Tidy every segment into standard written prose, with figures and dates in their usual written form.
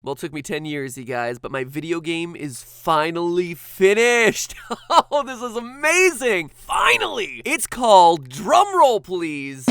Well, it took me 10 years, you guys, but my video game is finally finished. Oh, this is amazing. Finally. It's called, drumroll please,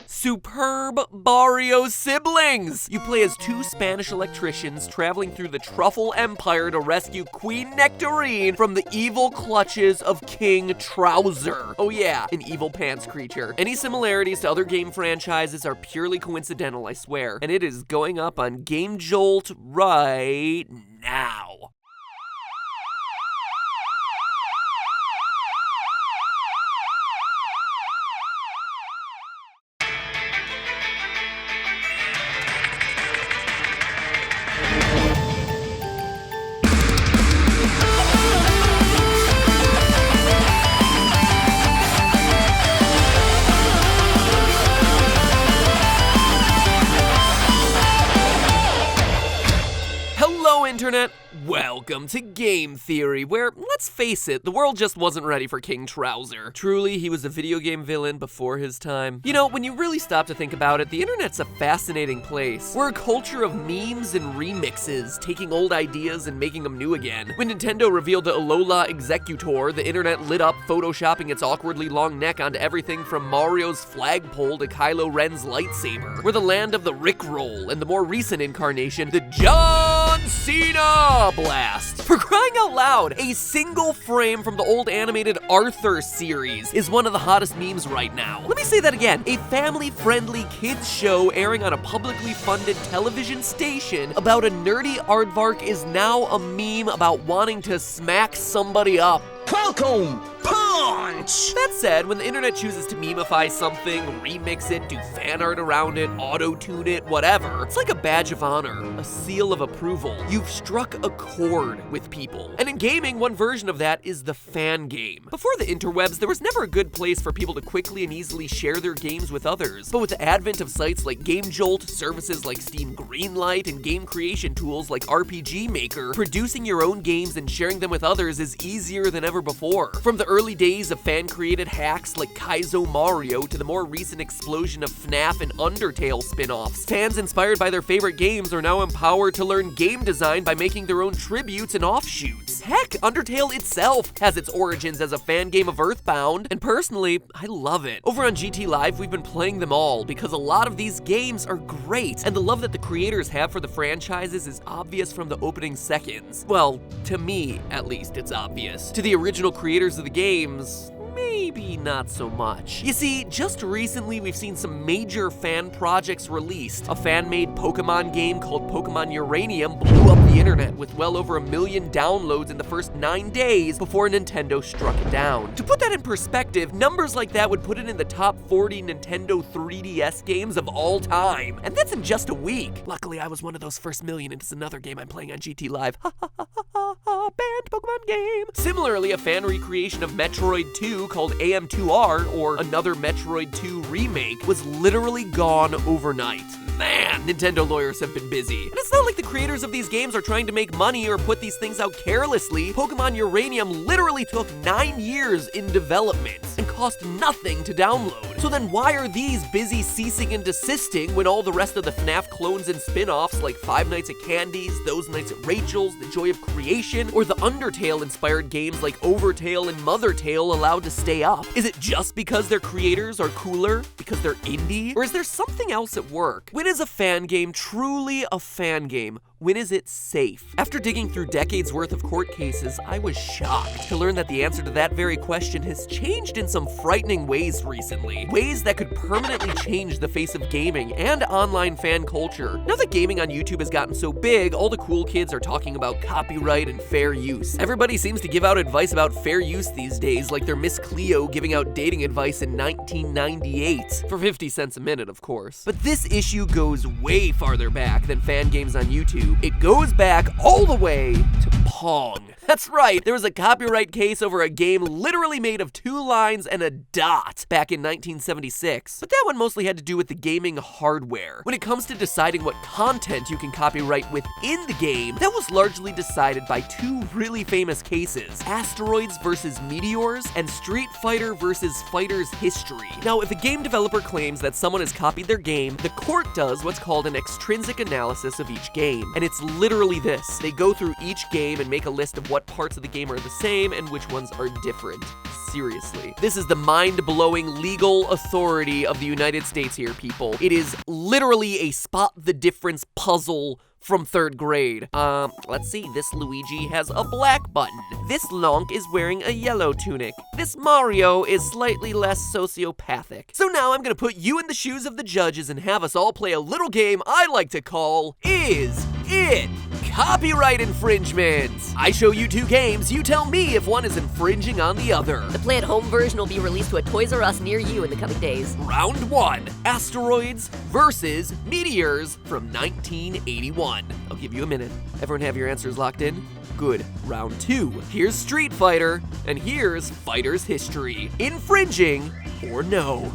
Superb BARIO Siblings! You play as two Spanish electricians traveling through the Truffle Empire to rescue Queen Nectarine from the evil clutches of King Trouser. Oh yeah, an evil pants creature. Any similarities to other game franchises are purely coincidental, I swear. And it is going up on Game Jolt right now. Internet, welcome to Game Theory, where, let's face it, the world just wasn't ready for King Trouser. Truly, he was a video game villain before his time. You know, when you really stop to think about it, the internet's a fascinating place. We're a culture of memes and remixes, taking old ideas and making them new again. When Nintendo revealed the Alola Executor, the internet lit up, photoshopping its awkwardly long neck onto everything from Mario's flagpole to Kylo Ren's lightsaber. We're the land of the Rickroll, and the more recent incarnation, the John Cena blast. For crying out loud, a single frame from the old animated Arthur series is one of the hottest memes right now. Let me say that again. A family-friendly kids show airing on a publicly funded television station about a nerdy aardvark is now a meme about wanting to smack somebody up. Welcome! Punch! That said, when the internet chooses to memify something, remix it, do fan art around it, auto-tune it, whatever, it's like a badge of honor, a seal of approval. You've struck a chord with people. And in gaming, one version of that is the fan game. Before the interwebs, there was never a good place for people to quickly and easily share their games with others. But with the advent of sites like Game Jolt, services like Steam Greenlight, and game creation tools like RPG Maker, producing your own games and sharing them with others is easier than ever before. From the early days of fan-created hacks like Kaizo Mario to the more recent explosion of FNaF and Undertale spin-offs, fans inspired by their favorite games are now empowered to learn game design by making their own tributes and offshoots. Heck, Undertale itself has its origins as a fan game of Earthbound, and personally, I love it. Over on GTLive, we've been playing them all because a lot of these games are great, and the love that the creators have for the franchises is obvious from the opening seconds. Well, to me, at least, it's obvious. To the original creators of the games, maybe not so much. You see, just recently we've seen some major fan projects released. A fan-made Pokemon game called Pokemon Uranium blew up the internet with well over 1 million downloads in the first 9 days before Nintendo struck it down. To put that in perspective, numbers like that would put it in the top 40 Nintendo 3DS games of all time. And that's in just a week. Luckily, I was one of those first million, and it's another game I'm playing on GTLive. Banned Pokemon game. Similarly, a fan recreation of Metroid 2 called AM2R, or another Metroid 2 remake, was literally gone overnight. Man, Nintendo lawyers have been busy. And it's not like the creators of these games are trying to make money or put these things out carelessly. Pokemon Uranium literally took 9 years in development and cost nothing to download. So then why are these busy ceasing and desisting when all the rest of the FNaF clones and spin-offs like Five Nights at Candy's, Those Nights at Rachel's, The Joy of Creation, or the Undertale-inspired games like Overtale and Mothertale allowed to stay up? Is it just because their creators are cooler? Because they're indie? Or is there something else at work? When is a fan game truly a fan game? When is it safe? After digging through decades worth of court cases, I was shocked to learn that the answer to that very question has changed in some frightening ways recently. Ways that could permanently change the face of gaming and online fan culture. Now that gaming on YouTube has gotten so big, all the cool kids are talking about copyright and fair use. Everybody seems to give out advice about fair use these days, like they're Miss Cleo giving out dating advice in 1998. For 50 cents a minute, of course. But this issue goes way farther back than fan games on YouTube. It goes back all the way to Pong. That's right, there was a copyright case over a game literally made of 2 lines and a dot back in 1976. But that one mostly had to do with the gaming hardware. When it comes to deciding what content you can copyright within the game, that was largely decided by 2 really famous cases: Asteroids versus Meteors and Street Fighter versus Fighter's History. Now, if a game developer claims that someone has copied their game, the court does what's called an extrinsic analysis of each game. And it's literally this: they go through each game and make a list of what parts of the game are the same and which ones are different. Seriously. This is the mind-blowing legal authority of the United States here, people. It is literally a spot the difference puzzle from 3rd grade. Let's see, this Luigi has a black button. This Lonk is wearing a yellow tunic. This Mario is slightly less sociopathic. So now I'm gonna put you in the shoes of the judges and have us all play a little game I like to call Is It Copyright Infringement? I show you 2 games, you tell me if one is infringing on the other. The play-at-home version will be released to a Toys R Us near you in the coming days. Round 1, Asteroids versus Meteors from 1981. I'll give you a minute. Everyone have your answers locked in? Good. Round 2, here's Street Fighter, and here's Fighter's History. Infringing or no?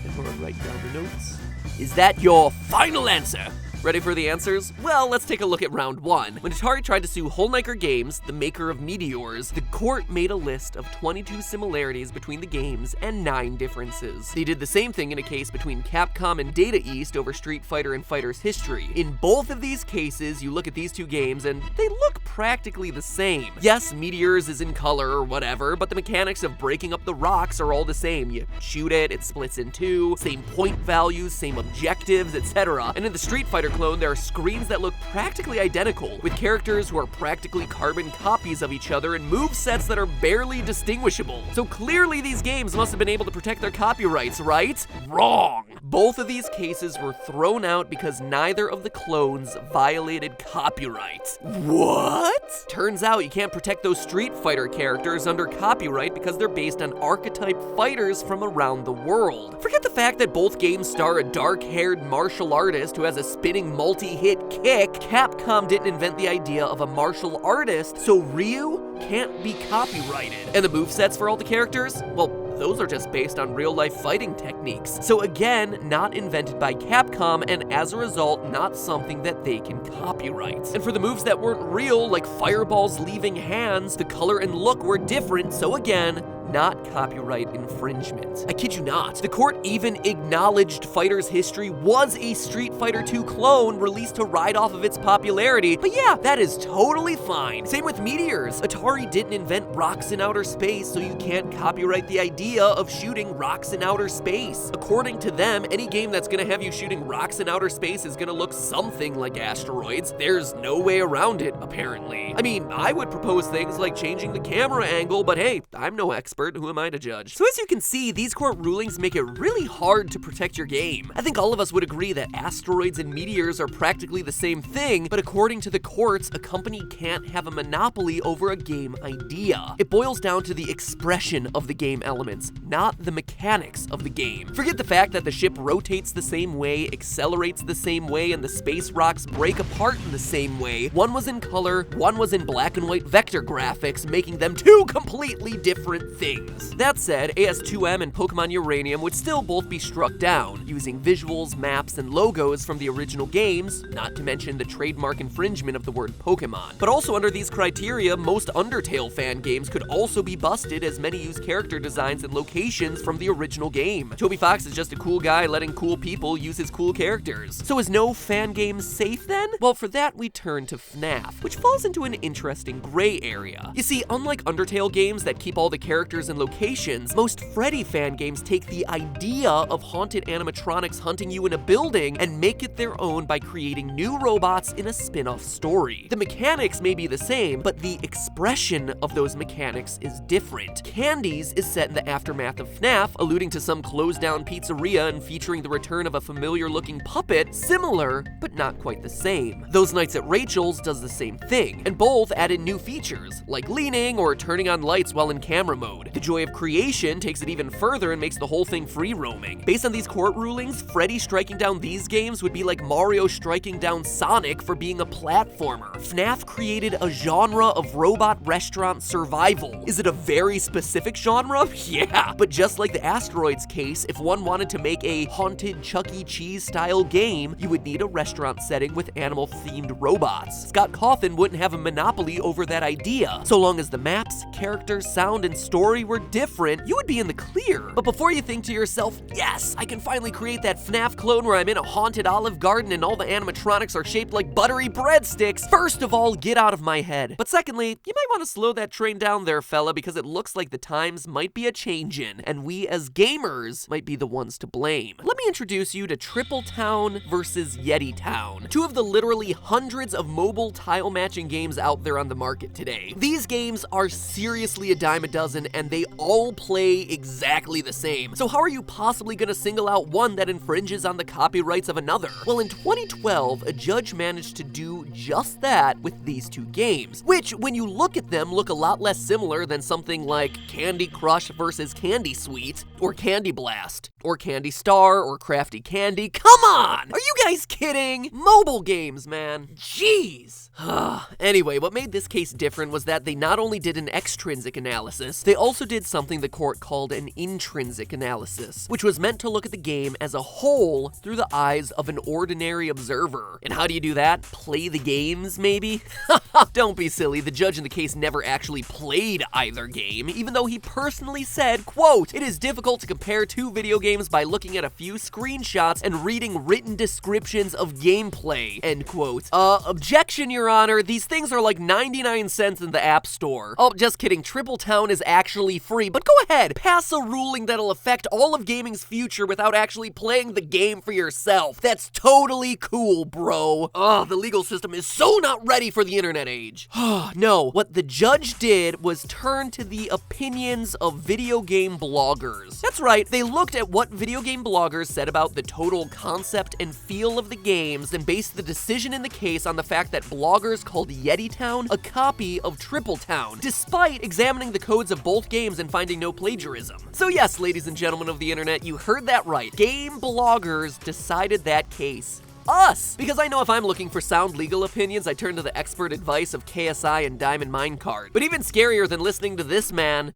Everyone write down the notes. Is that your final answer? Ready for the answers? Well, let's take a look at round 1. When Atari tried to sue Holniker Games, the maker of Meteors, the court made a list of 22 similarities between the games and 9 differences. They did the same thing in a case between Capcom and Data East over Street Fighter and Fighter's History. In both of these cases, you look at these 2 games and they look practically the same. Yes, Meteors is in color or whatever, but the mechanics of breaking up the rocks are all the same. You shoot it, it splits in 2, same point values, same objectives, etc. And in the Street Fighter clone, there are screens that look practically identical, with characters who are practically carbon copies of each other and movesets that are barely distinguishable. So clearly these games must have been able to protect their copyrights, right? Wrong! Both of these cases were thrown out because neither of the clones violated copyright. What? Turns out you can't protect those Street Fighter characters under copyright because they're based on archetype fighters from around the world. Forget the fact that both games star a dark-haired martial artist who has a spinning multi-hit kick. Capcom didn't invent the idea of a martial artist, so Ryu can't be copyrighted. And the movesets for all the characters? Well, those are just based on real-life fighting techniques. So again, not invented by Capcom, and as a result, not something that they can copyright. And for the moves that weren't real, like fireballs leaving hands, the color and look were different, so again, not copyright infringement. I kid you not. The court even acknowledged Fighter's History was a Street Fighter 2 clone released to ride off of its popularity, but yeah, that is totally fine. Same with Meteors. Atari didn't invent rocks in outer space, so you can't copyright the idea of shooting rocks in outer space. According to them, any game that's gonna have you shooting rocks in outer space is gonna look something like Asteroids. There's no way around it, apparently. I mean, I would propose things like changing the camera angle, but hey, I'm no expert. Who am I to judge? So as you can see, these court rulings make it really hard to protect your game. I think all of us would agree that Asteroids and Meteors are practically the same thing, but according to the courts, a company can't have a monopoly over a game idea. It boils down to the expression of the game elements, not the mechanics of the game. Forget the fact that the ship rotates the same way, accelerates the same way, and the space rocks break apart in the same way. One was in color, one was in black and white vector graphics, making them 2 completely different things. That said, AS2M and Pokemon Uranium would still both be struck down, using visuals, maps, and logos from the original games, not to mention the trademark infringement of the word Pokemon. But also under these criteria, most Undertale fan games could also be busted, as many use character designs and locations from the original game. Toby Fox is just a cool guy letting cool people use his cool characters. So is no fan game safe then? Well, for that we turn to FNaF, which falls into an interesting gray area. You see, unlike Undertale games that keep all the characters and locations, most Freddy fan games take the idea of haunted animatronics hunting you in a building and make it their own by creating new robots in a spin-off story. The mechanics may be the same, but the expression of those mechanics is different. Candy's is set in the aftermath of FNaF, alluding to some closed-down pizzeria and featuring the return of a familiar-looking puppet, similar, but not quite the same. Those Nights at Rachel's does the same thing, and both added new features, like leaning or turning on lights while in camera mode. mode. The joy of creation takes it even further and makes the whole thing free roaming. Based on these court rulings, Freddy striking down these games would be like Mario striking down Sonic for being a platformer. FNaF created a genre of robot restaurant survival. Is it a very specific genre? Yeah, but just like the Asteroids case, if one wanted to make a haunted Chuck E. Cheese style game, you would need a restaurant setting with animal-themed robots. Scott Cawthon wouldn't have a monopoly over that idea. So long as the maps, characters, sound, and story were different, you would be in the clear. But before you think to yourself, yes, I can finally create that FNaF clone where I'm in a haunted Olive Garden and all the animatronics are shaped like buttery breadsticks, first of all, get out of my head. But secondly, you might want to slow that train down there, fella, because it looks like the times might be a-changin', and we as gamers might be the ones to blame. Let me introduce you to Triple Town versus Yeti Town, two of the literally hundreds of mobile tile matching games out there on the market today. These games are seriously a dime a dozen, and they all play exactly the same. So how are you possibly gonna single out one that infringes on the copyrights of another? Well, in 2012, a judge managed to do just that with these two games, which, when you look at them, look a lot less similar than something like Candy Crush versus Candy Sweet, or Candy Blast, or Candy Star, or Crafty Candy. Come on! Are you guys kidding? Mobile games, man. Jeez. Anyway, what made this case different was that they not only did an extrinsic analysis, they also did something the court called an intrinsic analysis, which was meant to look at the game as a whole through the eyes of an ordinary observer. And how do you do that? Play the games, maybe? Don't be silly, the judge in the case never actually played either game, even though he personally said, quote, "It is difficult to compare two video games by looking at a few screenshots and reading written descriptions of gameplay," end quote. Objection, Your Honor, these things are like 99 cents in the App Store. Oh, just kidding, Triple Town is actually free, but go ahead, pass a ruling that'll affect all of gaming's future without actually playing the game for yourself. That's totally cool, bro. Oh, the legal system is so not ready for the internet age. No, what the judge did was turn to the opinions of video game bloggers. That's right, they looked at what video game bloggers said about the total concept and feel of the games and based the decision in the case on the fact that bloggers called Yeti Town a copy of Triple Town, despite examining the codes of both games and finding no plagiarism. So yes, ladies and gentlemen of the internet, you heard that right. Game bloggers decided that case. Us! Because I know if I'm looking for sound legal opinions, I turn to the expert advice of KSI and Diamond Minecart. But even scarier than listening to this man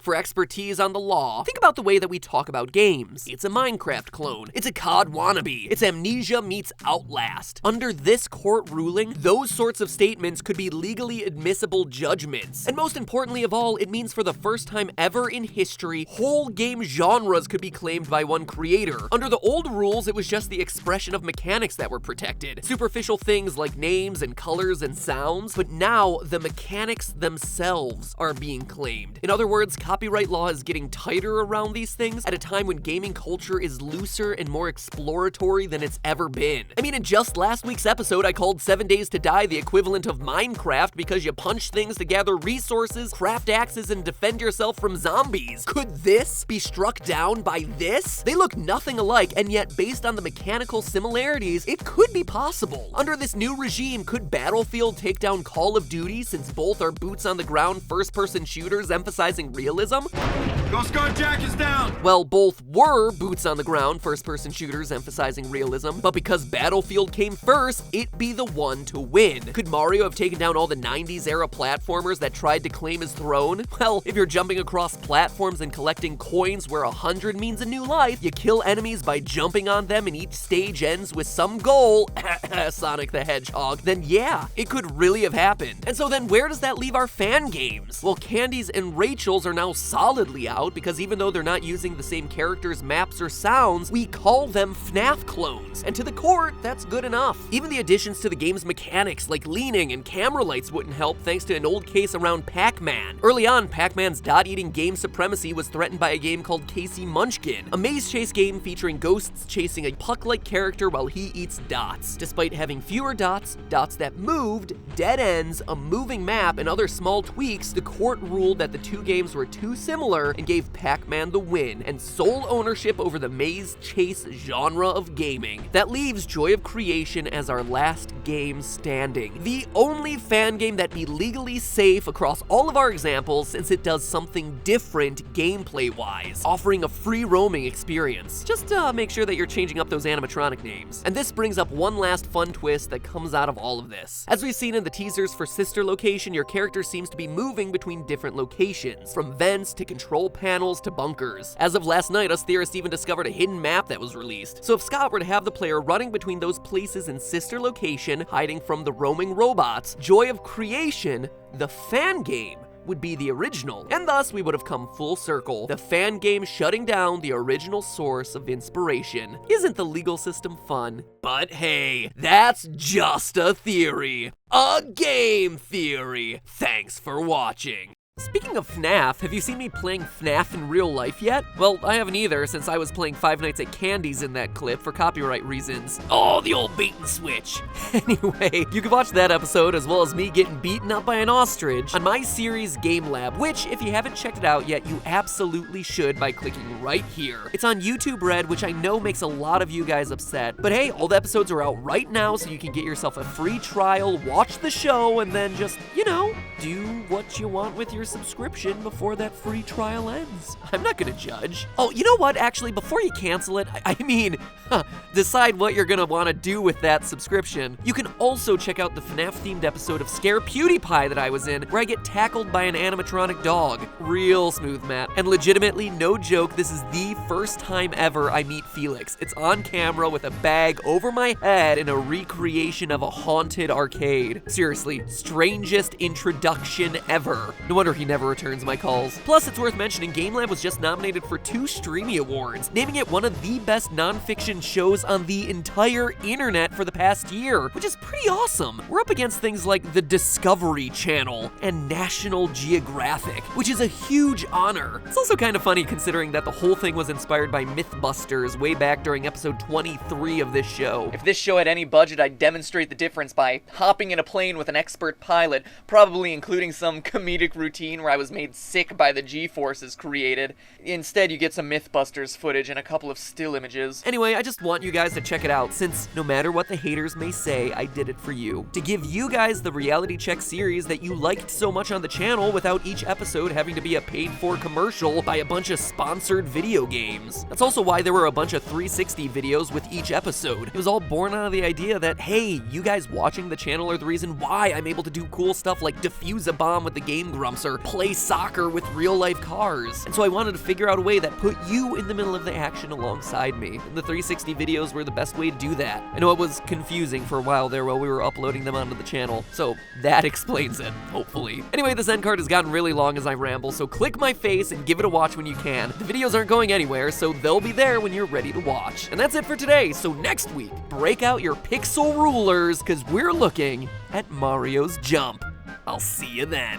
for expertise on the law, think about the way that we talk about games. It's a Minecraft clone. It's a COD wannabe. It's Amnesia meets Outlast. Under this court ruling, those sorts of statements could be legally admissible judgments. And most importantly of all, it means for the first time ever in history, whole game genres could be claimed by one creator. Under the old rules, it was just the expression of mechanics that were protected. Superficial things like names and colors and sounds, but now the mechanics themselves are being claimed. In other words, copyright law is getting tighter around these things at a time when gaming culture is looser and more exploratory than it's ever been. I mean, in just last week's episode, I called 7 Days to Die the equivalent of Minecraft because you punch things to gather resources, craft axes, and defend yourself from zombies. Could this be struck down by this? They look nothing alike, and yet based on the mechanical similarities, it could be possible. Under this new regime, could Battlefield take down Call of Duty since both are boots on the ground first-person shooters emphasizing realism? Ghost Guard Jack is down! Well, both were boots on the ground first-person shooters emphasizing realism, but because Battlefield came first, it'd be the one to win. Could Mario have taken down all the 90s era platformers that tried to claim his throne? Well, if you're jumping across platforms and collecting coins where 100 means a new life, you kill enemies by jumping on them and each stage ends with some goal, Sonic the Hedgehog, then yeah, it could really have happened. And so then where does that leave our fan games? Well, Candy's and Rachel's are now solidly out because even though they're not using the same characters, maps, or sounds, we call them FNaF clones. And to the court, that's good enough. Even the additions to the game's mechanics like leaning and camera lights wouldn't help thanks to an old case around Pac-Man. Early on, Pac-Man's dot-eating game supremacy was threatened by a game called Casey Munchkin, a maze chase game featuring ghosts chasing a puck-like character while he eats dots. Despite having fewer dots, dots that moved, dead ends, a moving map, and other small tweaks, the court ruled that the two games were too too similar and gave Pac-Man the win and sole ownership over the maze chase genre of gaming. That leaves Joy of Creation as our last game standing. The only fan game that be legally safe across all of our examples, since it does something different gameplay-wise, offering a free roaming experience. Just make sure that you're changing up those animatronic names. And this brings up one last fun twist that comes out of all of this. As we've seen in the teasers for Sister Location, your character seems to be moving between different locations, from vents to control panels to bunkers. As of last night, us theorists even discovered a hidden map that was released. So if Scott were to have the player running between those places in Sister Location, hiding from the roaming robots, Joy of Creation, the fan game, would be the original, and thus we would have come full circle. The fan game shutting down the original source of inspiration. Isn't the legal system fun? But hey, that's just a theory. A game theory. Thanks for watching. Speaking of FNaF, have you seen me playing FNaF in real life yet? Well, I haven't either, since I was playing Five Nights at Candy's in that clip for copyright reasons. Oh, the old bait and switch. Anyway, you can watch that episode as well as me getting beaten up by an ostrich on my series Game Lab, which, if you haven't checked it out yet, you absolutely should by clicking right here. It's on YouTube Red, which I know makes a lot of you guys upset, but hey, all the episodes are out right now, so you can get yourself a free trial, watch the show, and then just, you know, do what you want with your subscription before that free trial ends. I'm not gonna judge. Oh, you know what? Actually, before you cancel it, decide what you're gonna want to do with that subscription. You can also check out the FNaF-themed episode of Scare PewDiePie that I was in, where I get tackled by an animatronic dog. Real smooth, Matt. And legitimately, no joke, this is the first time ever I meet Felix. It's on camera with a bag over my head in a recreation of a haunted arcade. Seriously, strangest introduction ever. No wonder he never returns my calls. Plus, it's worth mentioning Game Lab was just nominated for 2 Streamy Awards, naming it one of the best nonfiction shows on the entire internet for the past year, which is pretty awesome. We're up against things like the Discovery Channel and National Geographic, which is a huge honor. It's also kind of funny considering that the whole thing was inspired by Mythbusters way back during episode 23 of this show. If this show had any budget, I'd demonstrate the difference by hopping in a plane with an expert pilot, probably including some comedic routine where I was made sick by the G-forces created. Instead, you get some Mythbusters footage and a couple of still images. Anyway, I just want you guys to check it out, since no matter what the haters may say, I did it for you. To give you guys the reality check series that you liked so much on the channel without each episode having to be a paid-for commercial by a bunch of sponsored video games. That's also why there were a bunch of 360 videos with each episode. It was all born out of the idea that, hey, you guys watching the channel are the reason why I'm able to do cool stuff like defuse a bomb with the Game Grumps or play soccer with real-life cars. And so I wanted to figure out a way that put you in the middle of the action alongside me. And the 360 videos were the best way to do that. I know it was confusing for a while there while we were uploading them onto the channel, so that explains it, hopefully. Anyway, this end card has gotten really long as I ramble, so click my face and give it a watch when you can. The videos aren't going anywhere, so they'll be there when you're ready to watch. And that's it for today, so next week, break out your pixel rulers, because we're looking at Mario's Jump. I'll see you then.